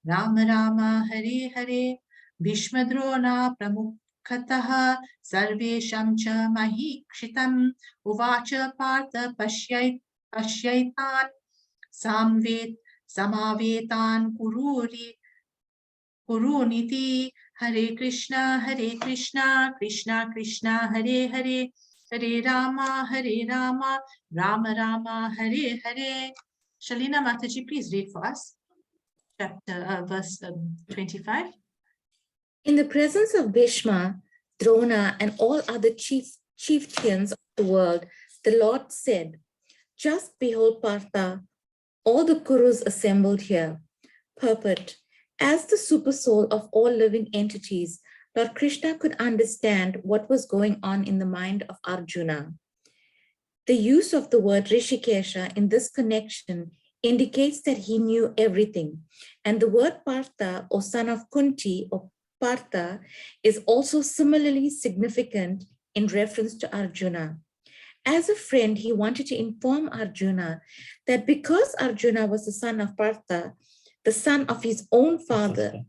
Rama Rama, Hare Hare. Bhishmadrona Pramukhatah Sarvesham cha Mahikshitam Uvacha Partha Pashyaitan Samavetan Kuruniti. Hare Krishna, Krishna Krishna, Hare Hare, Hare Rama, Rama Rama, Hare Hare. Shalina Mataji, please read for us verse 25. In the presence of Bhishma, Drona, and all other chieftains of the world, the Lord said, just behold, Partha, all the Kurus assembled here. Purport. As the supersoul of all living entities, Lord Krishna could understand what was going on in the mind of Arjuna. The use of the word Rishikesha in this connection indicates that he knew everything. And the word Partha, or son of Kunti, or Partha, is also similarly significant in reference to Arjuna. As a friend, he wanted to inform Arjuna that because Arjuna was the son of Partha, the son of his own father,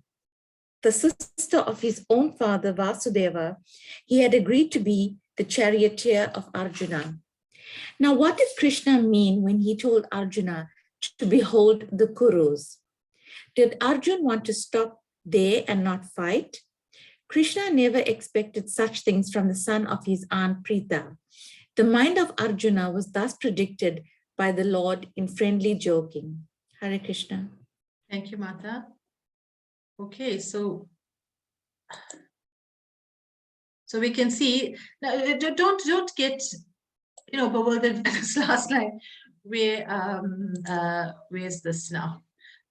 the sister of his own father, Vasudeva, he had agreed to be the charioteer of Arjuna. Now, what did Krishna mean when he told Arjuna to behold the Kurus? Did Arjuna want to stop there and not fight? Krishna never expected such things from the son of his aunt Prita. The mind of Arjuna was thus predicted by the Lord in friendly joking. Hare Krishna. Thank you, Mata. Okay, so we can see, don't get bewildered by this last line. Where's this now?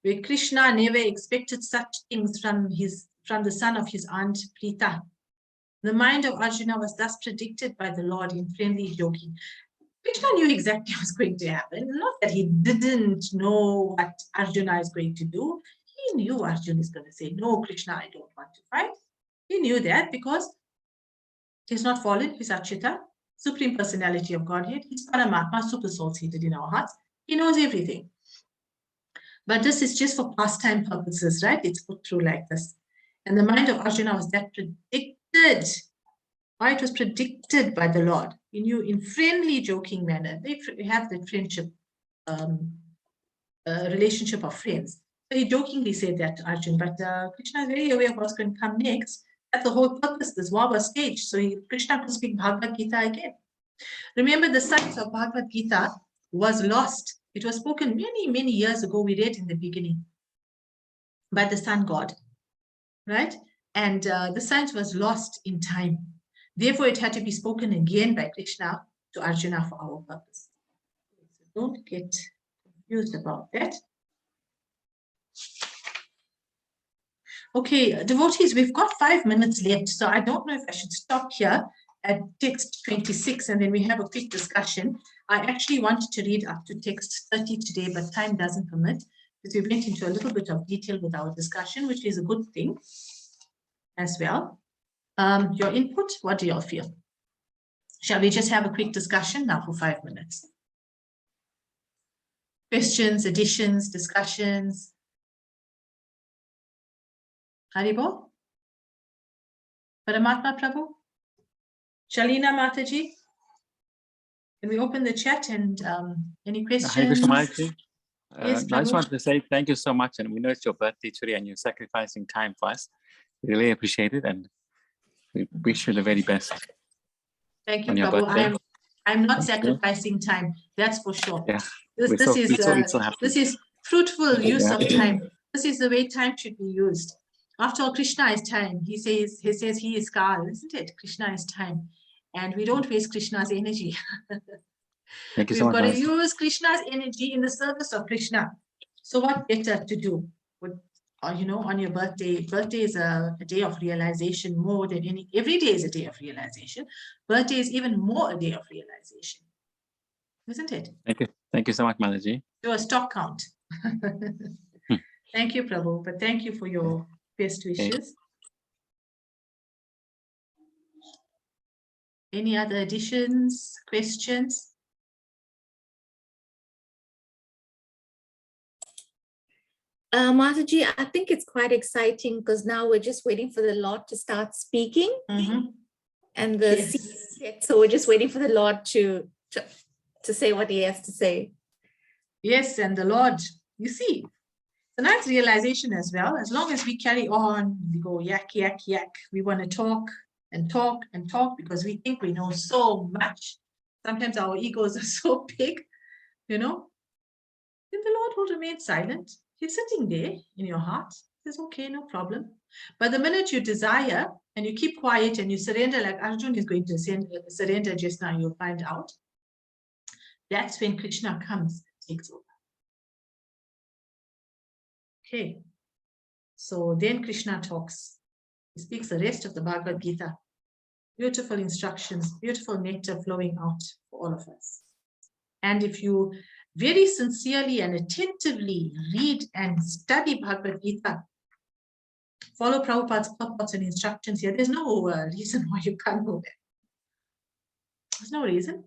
Where Krishna never expected such things from the son of his aunt Prita. The mind of Arjuna was thus predicted by the Lord in friendly joking. Krishna knew exactly what was going to happen. Not that he didn't know what Arjuna is going to do. He knew Arjuna is going to say, no, Krishna, I don't want to fight. He knew that because he's not fallen, he's Achyuta. Supreme Personality of Godhead. He's Paramatma, super soul seated in our hearts. He knows everything. But this is just for pastime purposes, right? It's put through like this. And the mind of Arjuna was that predicted. Why? It was predicted by the Lord. He knew in friendly, joking manner. They have the friendship, relationship of friends. So he jokingly said that to Arjuna, but Krishna is very aware of what's going to come next. That's the whole purpose. This war was staged. So Krishna could speak Bhagavad Gita again. Remember, the science of Bhagavad Gita was lost. It was spoken many, many years ago. We read in the beginning by the sun god, right? And the science was lost in time. Therefore, it had to be spoken again by Krishna to Arjuna for our purpose. So don't get confused about that. Okay, devotees, we've got 5 minutes left, so I don't know if I should stop here at text 26 and then we have a quick discussion. I actually wanted to read up to text 30 today, but time doesn't permit because we went into a little bit of detail with our discussion, which is a good thing as well. Your input, what do you all feel? Shall we just have a quick discussion now for 5 minutes? Questions, additions, discussions? Haribo? Paramatma Prabhu? Shalina Mataji? Can we open the chat and any questions? Hare Krishna Mataji. Yes, I just Prabhu. wanted to say thank you so much, and we know it's your birthday today and you're sacrificing time for us. We really appreciate it and we wish you the very best. Thank you, on your Prabhu. birthday. I'm not Thank you. sacrificing time, that's for sure. Yeah, This we're so happy. is fruitful use Yeah. of time. This is the way time should be used. After all, Krishna is time. He says he is Kal, isn't it? Krishna is time. And we don't waste Krishna's energy. Thank you so We've much. got to Mataji. use Krishna's energy in the service of Krishna. So what better to do? On your birthday. Birthday is a day of realization more than every day is a day of realization. Birthday is even more a day of realization. Isn't it? Thank you so much, Mataji. Do a stock count. Thank you, Prabhu, but thank you for your best wishes. Any other additions, questions? Mataji, I think it's quite exciting because now we're just waiting for the Lord to start speaking, and the Yes. seed is set, so we're just waiting for the Lord to say what he has to say. Yes, and the Lord, you see, it's a nice realization as well. As long as we carry on, we go yak, yak, yak. We want to talk and talk and talk because we think we know so much. Sometimes our egos are so big, then the Lord will remain silent. He's sitting there in your heart. It's okay, no problem. But the minute you desire and you keep quiet and you surrender, like Arjuna is going to surrender just now, you'll find out. That's when Krishna comes, takes over. Okay. So then Krishna talks. He speaks the rest of the Bhagavad Gita. Beautiful instructions, beautiful nectar flowing out for all of us. And if you very sincerely and attentively read and study Bhagavad Gita, follow Prabhupada's purpose and instructions here, there's no reason why you can't go there. There's no reason.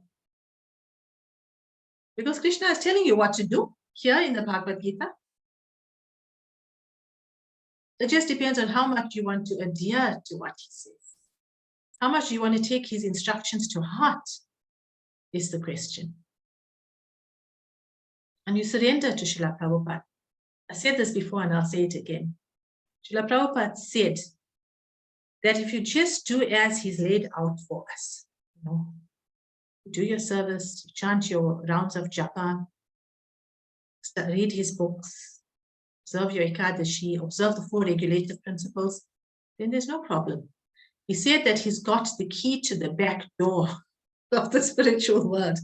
Because Krishna is telling you what to do here in the Bhagavad Gita. It just depends on how much you want to adhere to what he says. How much you want to take his instructions to heart is the question. And you surrender to Srila Prabhupada. I said this before and I'll say it again. Srila Prabhupada said that if you just do as he's laid out for us, do your service, chant your rounds of japa, read his books, observe your Ekadashi, observe the 4 regulative principles, then there's no problem. He said that he's got the key to the back door of the spiritual world.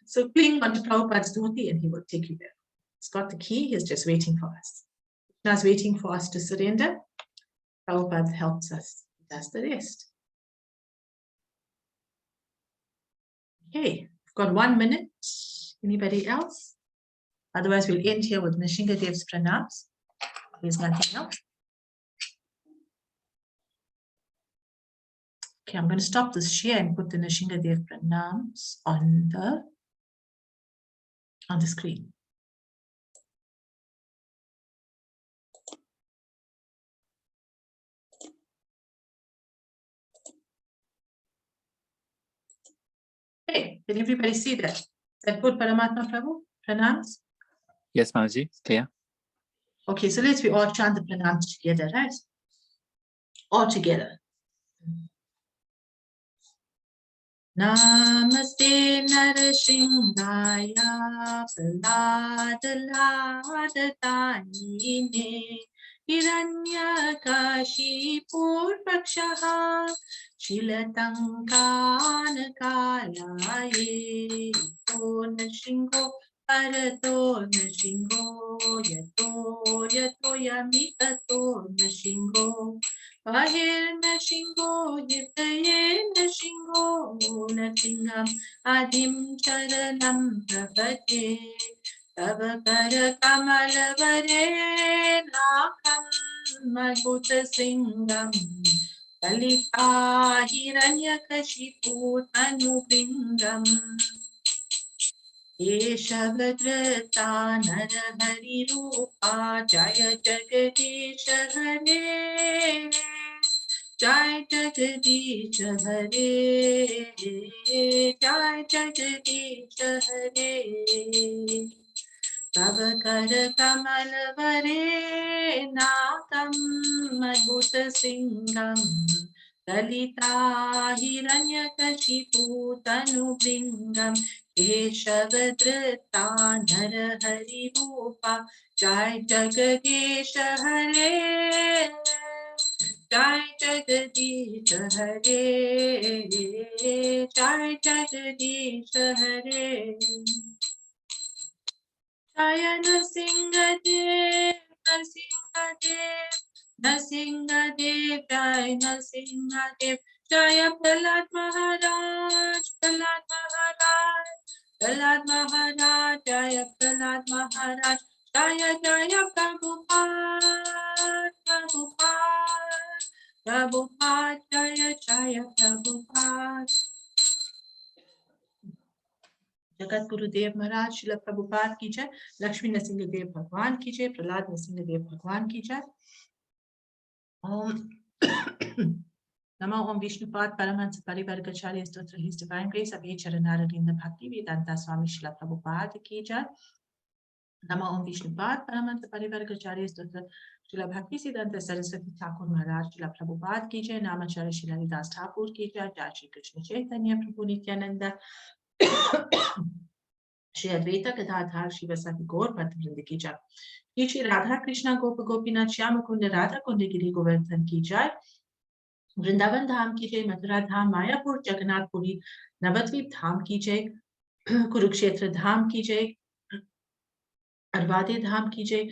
So cling onto Prabhupada's dhoti and he will take you there. He's got the key, he's just waiting for us. Krishna's waiting for us to surrender. Prabhupada helps us, he does the rest. Okay, we've got 1 minute. Anybody else? Otherwise, we'll end here with Nishinga Dev's pranams. There's nothing else. Okay, I'm going to stop this share and put the Nrsingadev pranams on the screen. Okay, can everybody see that? That good Paramatma Prabhu pranams? Yes, Mataji, clear. Okay, so let's we all chant the pranams together, right? All together. Namaste Narasingaya Praladaladatayine Hiranyakashipurvakshaha Shilatankanakalaye Nrsingo Parato Nrsingo Yato Yamitato Nrsingo Bahir Nrsingo Yitaye Nrsingo Nrsingam Adim Charanam Prabhate Tava Kara Kamalavare Nakam Madhuta Singam Kalita Hiranyakashipu Tanubringam Eshagadrita Narahari Rupa Jaya Jagadish Hare Jai Jagadish Hare Jai Jagadish Hare Tavakara Kamalavare Nakam Madhuta Singam Dalita Hiranyakashipu Tanubringam Keshavadrita Narahari Rupa Jai Jagadish Hare Jai Jagadish Hare Jai Jagadish Hare Jaya Nrsingadev Nrsingadev Nrsingadev Jai Nrsingadev Jaya Prahlad Maharaj Prahlad Maharaj Prahlad Maharaj Jaya Prahlad Maharaj Jaya Jaya Prabhupada Prabhupada Prabhupada Jaya Jaya Prabhupada Jagat Guru Dev Maharaj Srila Prabhupada ki jai, Lakshmi Nrsingadev Bhagwan ki jai, Prahlad Nrsingadev Bhagwan ki jai. Om Namo Om Vishnupad Paramahansa Parivargacharya Stotra His Divine Grace Abhi Charanaravinda Bhakti Vedanta Swami Srila Prabhupada ki jai. Namo Om Vishnupad Paramahansa Parivargacharya Stotra Srila Bhakti Siddhanta Saraswati Thakur Maharaj Srila Prabhupada ki jai. Namacharya Srila Haridas Thakur ki jai. Jai Shri Krishna Chaitanya Prabhu Nityananda Shri Advaita Gadadhar Shivasati Gaur Bhattavrinda ki jai. Shri Radha Krishna Gopa Gopinath Shyama Kunda Radha Kunda Giri Govardhan ki jai. Vrindavan Dham ki jai. Mathura Dham Mayapur Jagannath Puri Navadvip Dham ki jai. Kurukshetra Dham ki jai. Arvade Dham ki jai.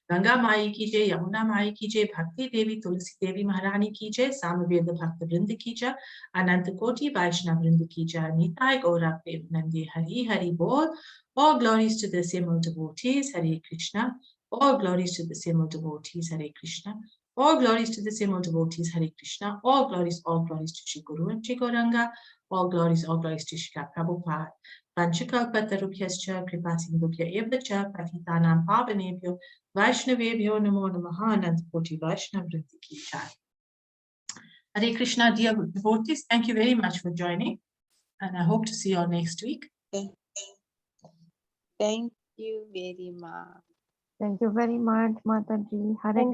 Ganga Mai ki jai, Yamuna Mai ki jai, Bhakti Devi, Tulsi Devi Maharani ki jai, Samaveda Bhakta Vrinda ki jai, Ananta Koti Vaishnava Vrinda ki jai, Nitai Gaura Premanande Hari Hari Bol. All glories to the same devotees, Hare Krishna. All glories to the same devotees, Hare Krishna. All glories to the same devotees, Hare Krishna. All glories to Shri Guru and Shri Gauranga. All glories to Shri Prabhupada. Panchakalpatarubhyascha kripasindubhya evach patitanam pavanebhyo Vaishnavebhyo namo namaha Ananta Koti Vaishnava Vrinda ki jai. Hare Krishna, dear devotees, thank you very much for joining, and I hope to see you all next week. Thank you very much. Thank you very much, Mataji. Hare